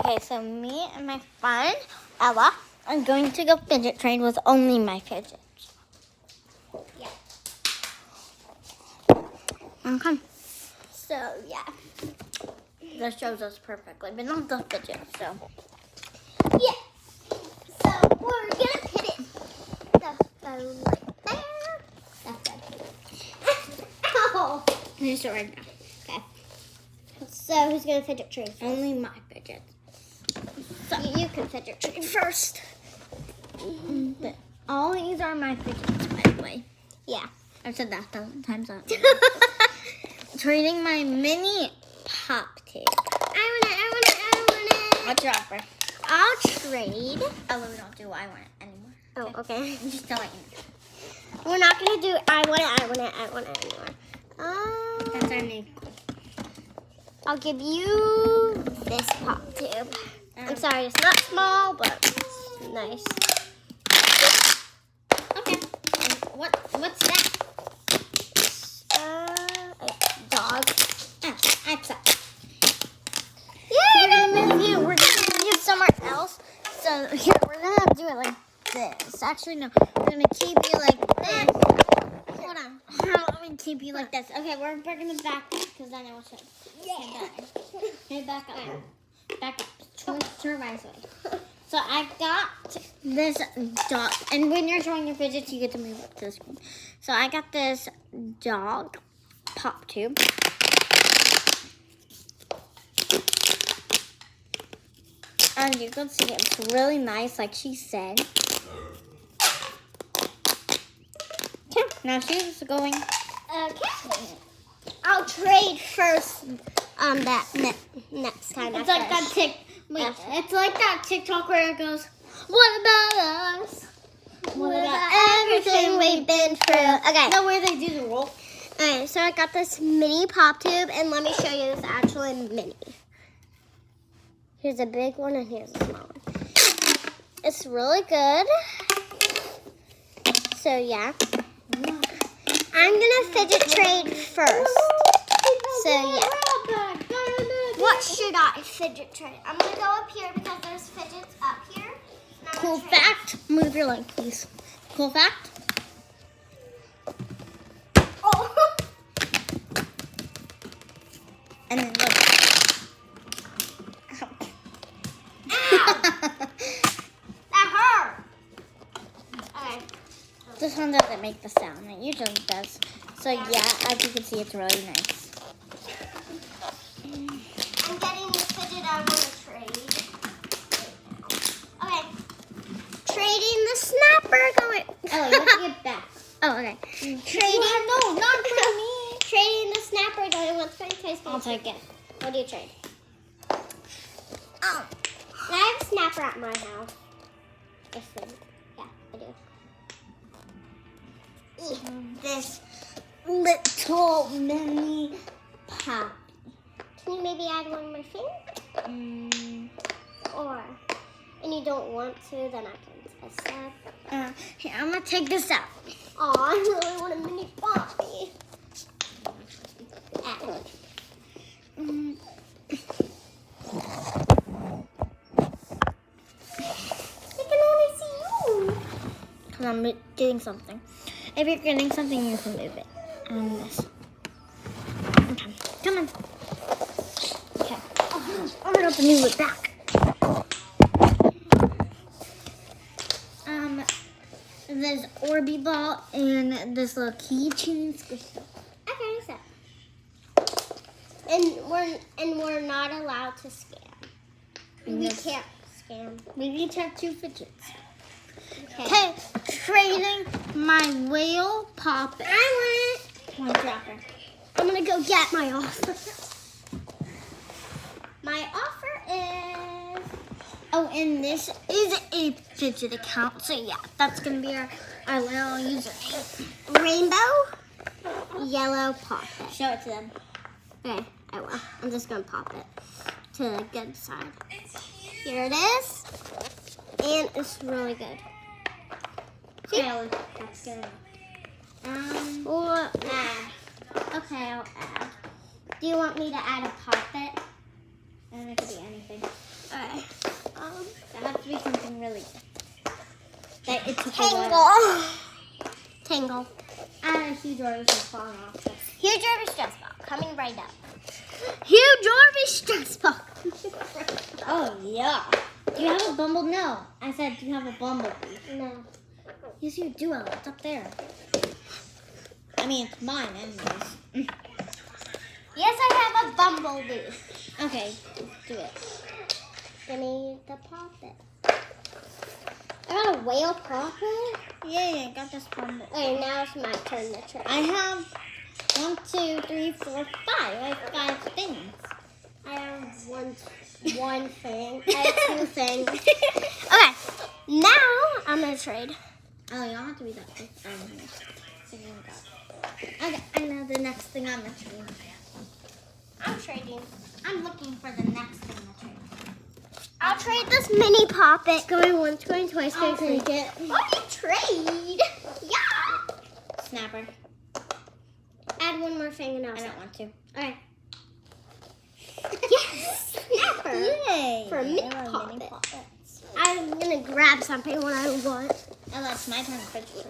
Okay, so me and my friend Ella are going to go fidget train with only my fidgets. Yeah. Okay. So, yeah. That shows us perfectly, but not the fidget, so. Yeah. So, we're going to put it right there. That's good. Ow. Here's it right now. Okay. So, who's going to fidget train? Only my fidgets. So, you can fidget train first. But all these are my fidgets, by the way. Yeah. I've said that 1,000 times. Trading my mini pop tube. I want it. What's your offer? I'll trade. Oh, we don't do I want it anymore. Oh, okay. Just to let you know. We're not going to do I want it anymore. That's our new. I'll give you this pop tube. I'm sorry, it's not small, but it's nice. Okay. And what's that? A dog. Oh, I accept. Yay! We're gonna move you. We're gonna move you somewhere else. So here, we're gonna do it like this. Actually, no. We're gonna keep you like this. Hold on. Let me keep you like this. Okay, we're bringing it back because then it will show. Yeah. Okay, back up. Back up. Turn my way. So I got this dog, and when you're showing your fidgets, you get to move up to the screen. So I got this dog pop tube. And you can see it's really nice, like she said. Okay, now she's going. Okay. I'll trade first on that next time. It's like that It's like that TikTok where it goes, "What about us? What about everything we've been through? Okay. No, where they do the roll. Alright, so I got this mini pop tube, and let me show you this actually mini. Here's a big one, and here's a small one. It's really good. So, yeah. I'm going to fidget trade first. So, yeah. What should I fidget trade? I'm going to go up here because there's fidgets up here. Cool fact. Move your leg, please. Cool fact. Oh. And then look. That hurt. Okay. This one doesn't make the sound. It usually does. So yeah, as you can see, it's really nice. I'm getting the fidget I want to trade. Okay. Trading the snapper going. Oh, you have to get back. Oh, okay. Trading. No, not for me. Trading the snapper going once. I'll take it. What do you trade? Oh. I have a snapper at my house. Yeah, I do. This little mini pop. Can you maybe add one more thing? Or, and you don't want to, then I can accept. Here, I'm gonna take this out. Oh, I really want a mini Poppy. I can only see you. Because I'm doing something. If you're getting something, you can move it. This. Okay. Come on. Okay. I'm gonna open you it back. There's Orby ball and this little keychain squishy. Okay, so. And we're not allowed to scam. We can't scam. We each have 2 fidgets. Okay. Okay, trading my whale pop. I One dropper. I'm gonna go get my offer. My offer is. Oh, and this is a fidget account. So yeah, that's gonna be our little username. Rainbow, yellow pop it. Show it to them. Okay, I will. I'm just gonna pop it to the good side. Here it is, and it's really good. See? Okay, that's good. Or add. Okay, I'll add. Do you want me to add a pop it? And it could be anything. Alright. took a Tangle. And a huge Orbeez is falling off. Huge Orbeez stress ball coming right up. Huge Orbeez stress ball. Oh, yeah. Do you have a bumblebee? No. I said, do you have a bumblebee? No. Yes, you do. It's up there. I mean, it's mine, anyways. Yes, I have a bumblebee. Okay, do it. I need the poppet. I got a whale poppet. Yeah, I got this bumblebee. Okay, now it's my turn to try. I have 1, 2, 3, 4, 5. I have 5 things. I have one thing. I have 2 things. Okay, now I'm gonna trade. Oh, you don't have to be that quick. Okay, I know the next thing I'm gonna trade. I'm trading. I'm looking for the next thing to trade. I'll trade this mini poppet. Going once, going twice, going three. it. Oh, you trade? Yeah. Snapper. Add one more thing and I'll I don't want to. Okay. Yes, snapper. Yay! For a mini I love poppet. mini poppets. I'm gonna grab something when I want. Oh, it's my turn to fidget.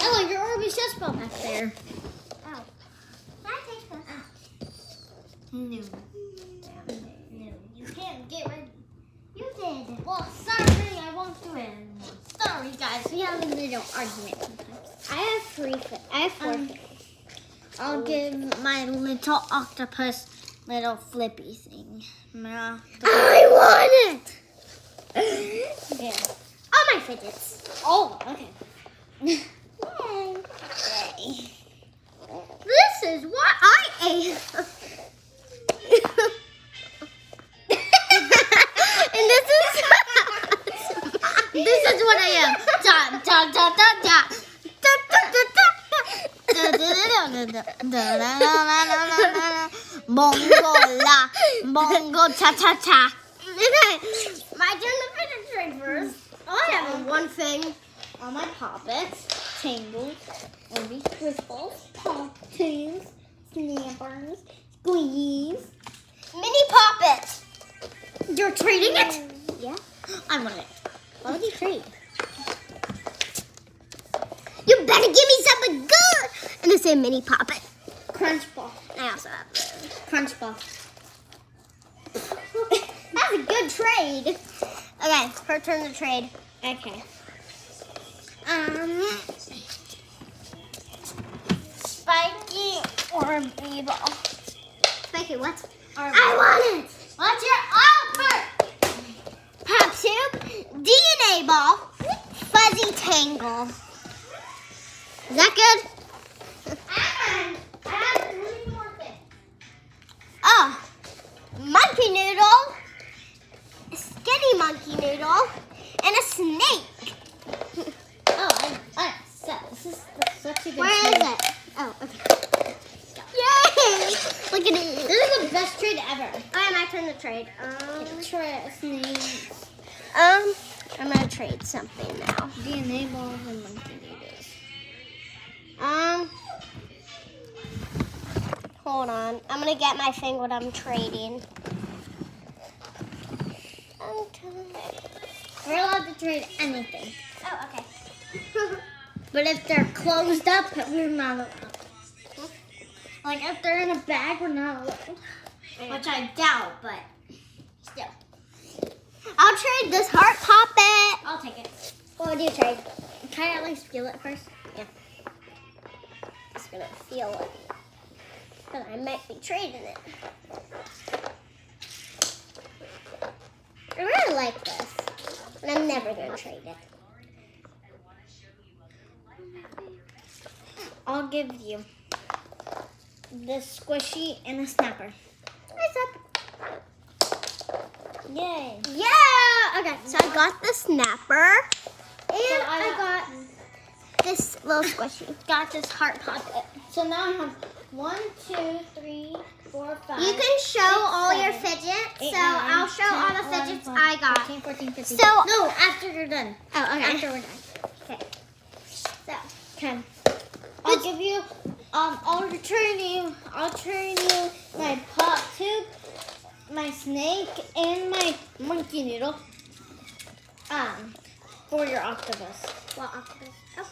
Oh, your Orbeez chest ball back there. Oh. Can I take this? No. No. You can't get rid. You did. Well, sorry, I won't do it anymore. Sorry, guys. We have a little argument sometimes. I have 3 things. I have 4 things. I'll give my little octopus little flippy thing. I want it. Yeah. All my fidgets. Oh, okay. Yay. Yay. This is what I am. And This is what I am. Da, da, da, da, da. Da, da, da, da. Da, da, da, da, da, da, da, da. Bongo la, bongo cha cha cha. Okay, my turn to fidget trade first. I have one thing. All my poppets, tangles, Orbeez crystals, pop tunes, snappers, squeeze. Mini poppet. You're trading it? Yeah. I want it. Why would you trade? You better give me something good. And it's a mini poppet. Crunch ball. I also have this. Crunch ball. That's a good trade. Okay, her turn to trade. Okay. Spiky or b-ball? Spiky, what? Or I want it. What's your offer? Pop soup, DNA ball, fuzzy tangle. Is that good? I have 3 more things. Oh, monkey noodle, skinny monkey noodle, and a snake. So this is such a good Where trade. is it? Oh, okay. Yay! Look at it. This is the best trade ever. Okay, my turn to trade. Snakes, I'm gonna trade something now. DNA balls, and monkey noodles. Hold on. I'm gonna get my thing what I'm trading. We're allowed to trade anything. Oh, okay. But if they're closed up, we're not allowed. Like if they're in a bag, we're not allowed. Which I doubt, but still. I'll trade this heart poppet. I'll take it. What would you trade? Can I at least feel it first? Yeah. Just gonna feel it. But I might be trading it. I really like this. But I'm never gonna trade it. I'll give you this squishy and a snapper. Yay. Yeah! Okay, so I got the snapper. And So I got this little squishy. Got this heart pocket. So now I have 1, 2, 3, 4, 5. You can show all your 7, fidgets. 8, So 9, I'll show 10, all the 11, fidgets 12, I got. 13, 14, 15. So- no, after you're done. Oh, okay. After we're done. Okay. So, Okay. I'll give you. I'll train you my pop tube, my snake, and my monkey noodle. For your octopus. Well, octopus. Oh.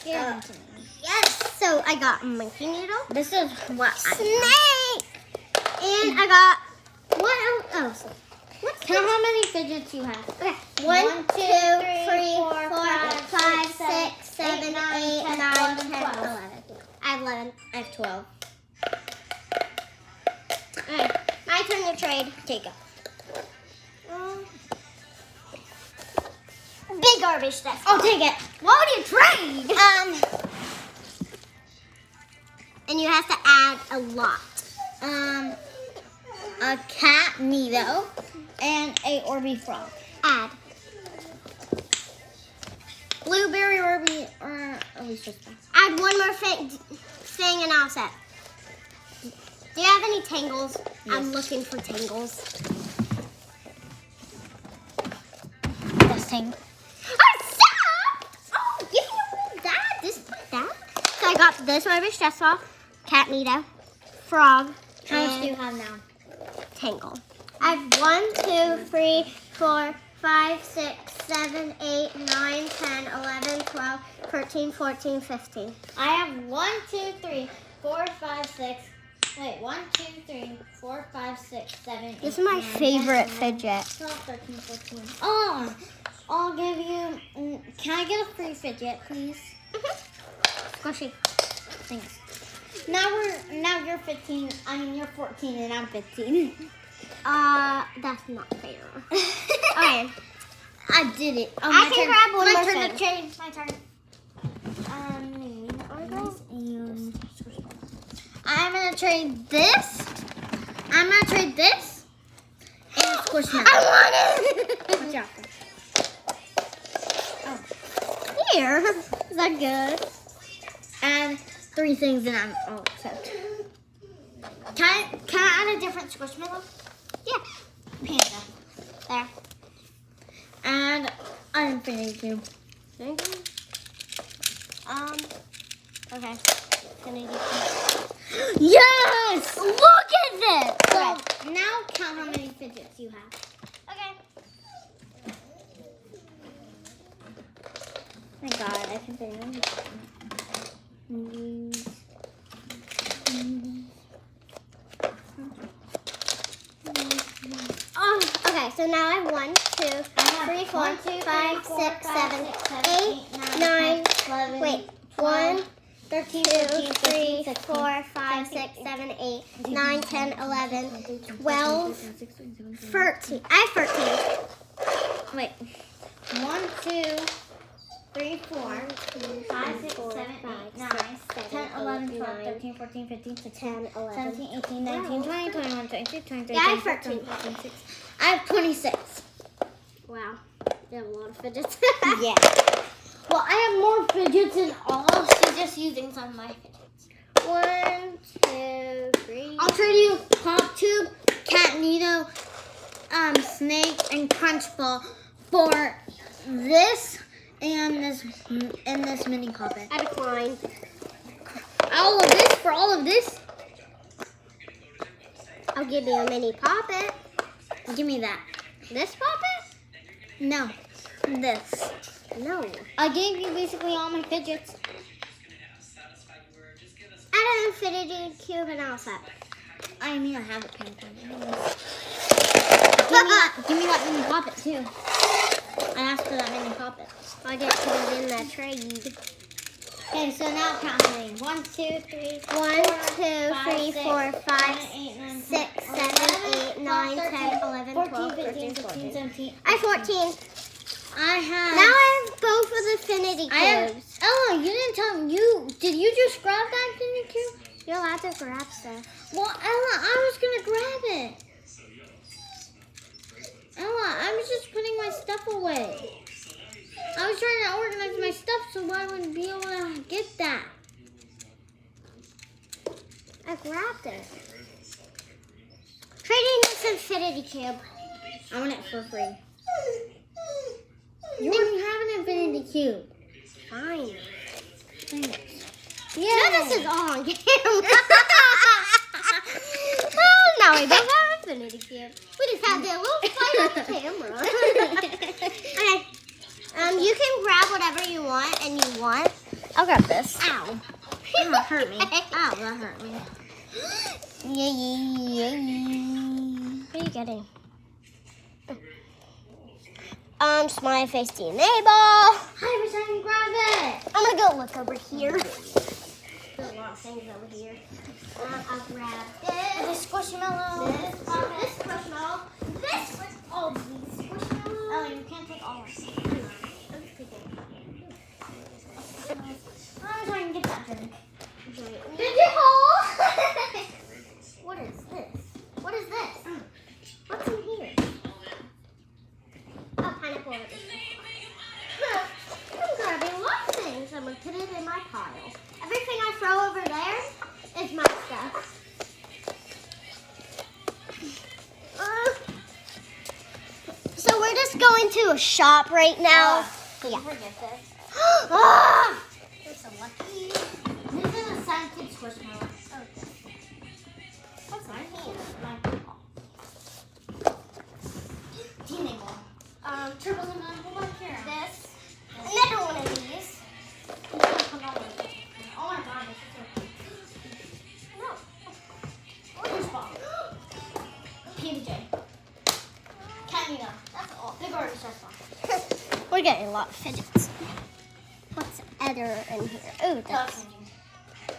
Yes. So I got monkey noodle. This is what Snake. And I got what else? Count how many fidgets you have. Okay. 1, 2, 3, 4, 5, 6, 7, 8, 9, 10, 11. I have 11. I have 12. Alright, my turn to trade. Take it. Big garbage stuff. I'll take it. What would you trade? And you have to add a lot. A cat Nito and a Orby frog. Add. Blueberry Orby or at least just that. Add one more thing and I'll set. Do you have any tangles? Yes. I'm looking for tangles. This thing. Oh, give me that. This like that. So I got this rubbish stress ball, cat Nito, frog, How much do and you have now? tangle. I have 1, 2, 3, 4, 5, 6, 7, 8, 9, 10, 11, 12, 13, 14, 15. I have 1, 2, 3, 4, 5, 6. Wait, 1, 2, 3, 4, 5, 6, 7, 8. This is my 9, favorite 10, 11, fidget. 12, 13, 14. Oh, I'll give you. Can I get a free fidget, please? Squishy. Thanks. Now you're 15. I mean you're 14 and I'm 15. That's not fair. Okay. I did it. Oh, I can grab one my more turn thing. to trade. My turn. I'm gonna trade this. I'm gonna trade this. And Squishmallow. I want it. Watch out. Here. Is that good? And 3 things and I'm all set. Can I add a different Squishmallow? Yeah. Panda. There. And an infinity cube. Okay. Yes! Look at this. So now count how many fidgets you have. Okay. My God, I can fit in. Oh, okay. So now I have 1, 2, 3, 4, 5, 6, 7, 8, 9. Wait. 1, 13, 2, 14, 3, 15, 4, 5, 6, 7, 8, 9, 10, 11, 12, 13. I have 13. Wait. 1, 2, 3, 4, 5, 6, 7, 8, 9, 10, 11, 12, 13, 14, 15, 16, 10, 11. 17, 18, 19, 20, 21, 22, 23, Yeah, I have 24, 13. 25, 26. I have 26. Wow. You have a lot of fidgets. Yeah. Well, I have more fidgets than all. She's just using some of my fidgets. 1, 2, 3. I'll trade you Pop Tube, Cat Nito, Snake, and Crunch Ball for this and this mini puppet. I decline. All of this for all of this? I'll give you a mini poppet. Give me that. This poppet? No, this. No. I gave you basically all my fidgets. Add an infinity cube and all set. I mean, I have it painted. Give me that mini puppet too. I asked for that mini puppet. I get put it in that trade. Okay, so now count how many. 1, 2, 3, 1, 2, 3, 4, 5, 8, 9, 6, 7, 8, 9, 10, 11, 12, 14, 13, 15, 16, 14. 17. I have 14. I have. Now I have both with infinity I have. cubes. Ella, you didn't tell me. Did you just grab that infinity cube? You're allowed to grab stuff. Well, Ella, I was gonna grab it. Ella, I was just putting my stuff away. I was trying to organize my stuff so I would be able to get that. I grabbed it. Trading this infinity cube. I want it for free. You already have an infinity cube. Fine. Thanks. Yeah. No, this is all on camera. Oh, no, we don't have infinity cube. We just have that little fight on camera. whatever you want and you want. I'll grab this. Ow. That hurt me. Ow, that hurt me. What are you getting? Smiley face DNA ball. I wish I could grab it. I'm gonna go look over here. There's a lot of things over here. I'll grab this. The squishmallow. This squishmallow. This. Oh, these squishmallows. Oh, you can't take all of them. I'm trying to get that drink. Fidget hole. What is this? What is this? What's in here? Oh, pineapple. I'm grabbing a lot of things. I'm gonna put it in my pile. Everything I throw over there is my stuff. So we're just going to a shop right now. Yeah. Forget this. Ah! You're so lucky. This is a scented squishmallow. What's my hand? Teeny ball. Triple and hold on here. This. Another one of these. Oh my god, this is so cool. No. Orange ball. PJ. Canada. That's all. Big orange ball. We're getting a lot of fidgets. What's other in here? Oh, that's.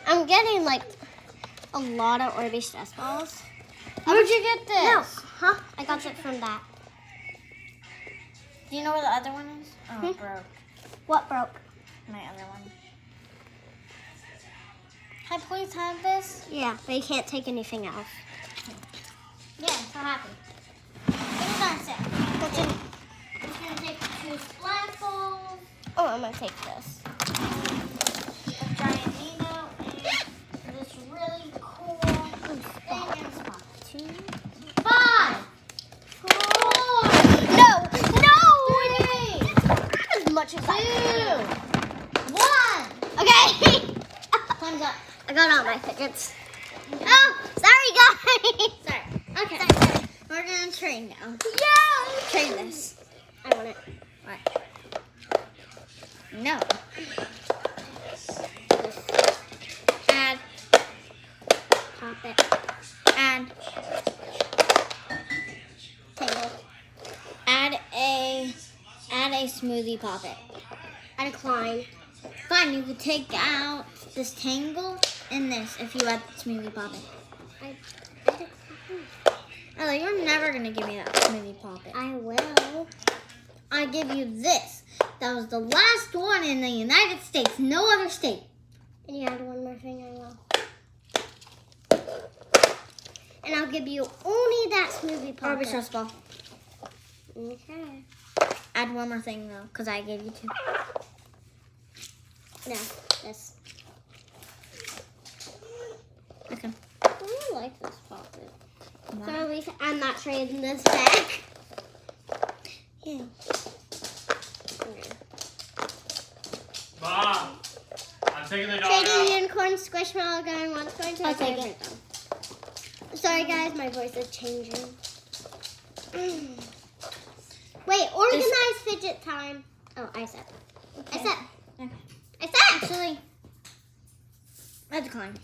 I'm getting like a lot of Orbeez stress balls. Where'd you get this? No, huh? I got it from that. Do you know where the other one is? Oh, it broke. What broke? My other one. Can I please have this? Yeah, but you can't take anything else. Yeah, what happened? What is on sale? What's in? I'm just gonna take 2 splash balls, Oh, I'm gonna take this. a giant Nino, and this really cool thing in spot. 2, 5, 4, No! 3, As much as 2, I 1. Okay. Time's up. I got all my fidgets. Oh, sorry guys. Sorry. Okay. We're gonna train now. Yeah. Train this. I want it. What? No. Add. Pop it. Add. Tangle. Add a smoothie poppet. I decline. Fine, you could take out this tangle and this if you add the smoothie poppet. I decline. Ella, you're never gonna give me that smoothie poppet. I will. I give you this. That was the last one in the United States, no other state. And you add one more thing, I will. And I'll give you only that smoothie pop. Orbeez stress ball. Okay. Add one more thing though, because I gave you 2. No, this. Okay. I really like this poppet. So at least I'm not trading this back. Yeah. Mom, I'm taking the dog Trading out. unicorn squishmallow going once, going to I'll take it. Sorry guys, my voice is changing. Wait, organized fidget time. Oh, I said. Okay. I said. Okay. I said. Actually, I decline.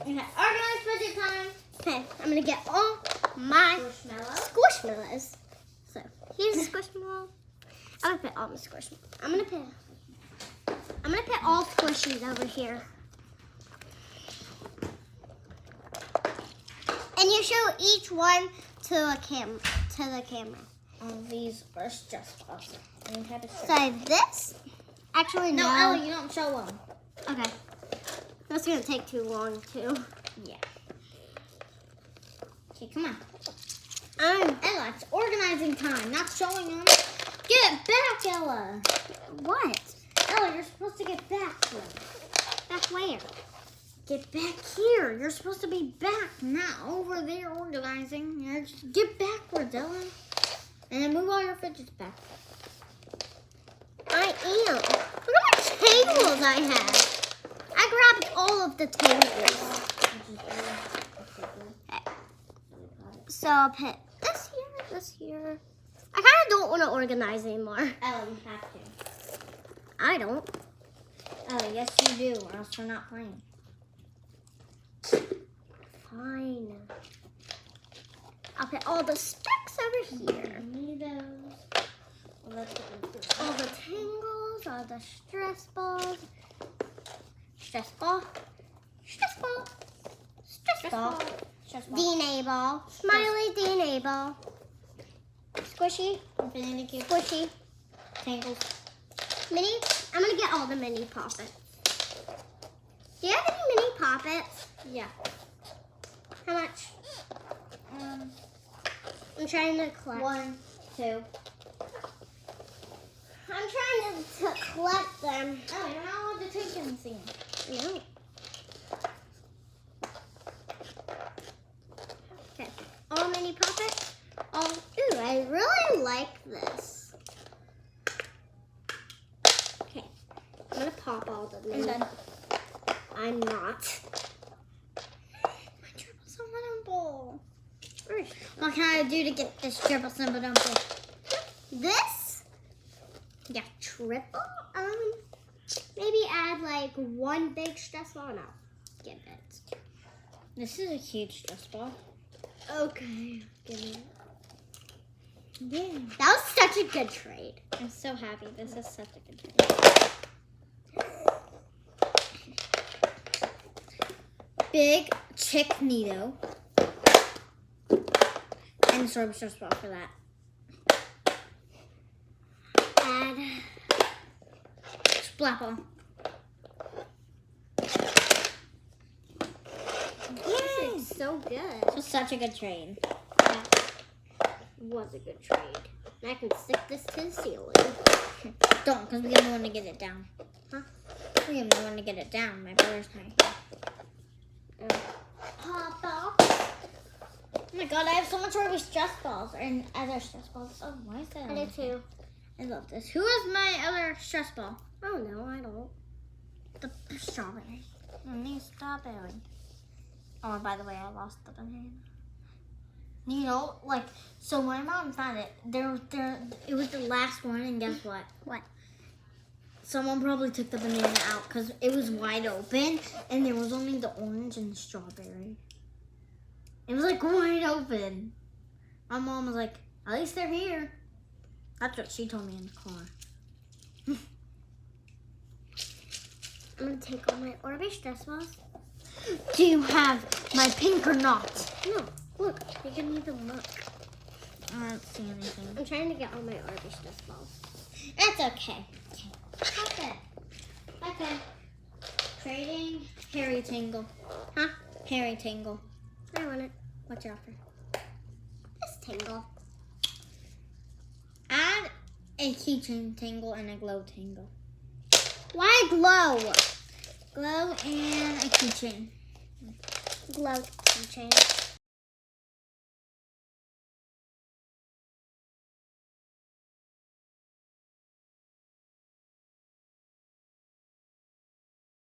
Okay, organized fidget time. Okay, I'm gonna get all my squishmallows. So here's a squishmallow. I'm gonna put all my squishmallows. I'm gonna put all squishies over here. And you show each one to the camera. All these are just awesome. And you have to show. So this, actually No, no. Ellie, you don't show them. Okay. That's gonna take too long too. Yeah. Okay, come on. I'm Ella, it's organizing time, not showing them. Get back, Ella. what? Ella, you're supposed to get back to them. Back where? Get back here. You're supposed to be back, not over there organizing. You know, just get backwards, Ella. And then move all your fidgets back. I am. Look how much tangles I have. I grabbed all of the tangles. So I'll put this here. I kind of don't want to organize anymore. Ella, you have to. I don't. Oh, yes you do, or else we're not playing. Fine. I'll put all the sticks over here. Need those. Well, that's what we do. All the tangles, all the stress balls. Stress ball. Stress ball. Stress ball. Stress ball. DNA ball. Smiley DNA ball. Squishy. Infinity cube. Squishy. Tangles. Mini. I'm gonna get all the mini poppets. Do you have any mini poppets? Yeah. How much? I'm trying to collect. 1, 2. I'm trying to collect them. Oh, you're not allowed to take anything. No. Okay. All mini poppets. Ooh, I really like this. Okay. I'm gonna pop all the mini. done. I'm not. My triple symbol. What can I do to get this triple symbol? This? Yeah, triple? Maybe add like one big stress ball. No, give it. This is a huge stress ball. Okay, give me it. Yeah. That was such a good trade. I'm so happy. This is such a good trade. Big chick needle. And strawberry stress ball for that. Add Splat ball. this is so good. This was such a good trade. That was a good trade. And I can stick this to the ceiling. Don't, because we have no one to get it down. Huh? We have no one to get it down. My brother's not here. Pop off. Oh my god, I have so much more stress balls and other stress balls. Oh, why is that? I do too. I love this. Who is my other stress ball? Oh no, I don't. The strawberry. I need strawberry. Oh, and by the way, I lost the banana. You know, like, so my mom found it. It was the last one, and guess what? What? Someone probably took the banana out because it was wide open, and there was only the orange and the strawberry. It was like wide open. My mom was like, "At least they're here." That's what she told me in the car. I'm gonna take all my Orbeez stress balls. Do you have my pink or not? No, look, you can even look. I don't see anything. I'm trying to get all my Orbeez stress balls. That's okay. Okay. Okay. Trading Harry Tangle. Huh? Harry Tangle. I want it. What's your offer? This tangle. Add a keychain tangle and a glow tangle. Why glow? Glow and a keychain. Glow keychain.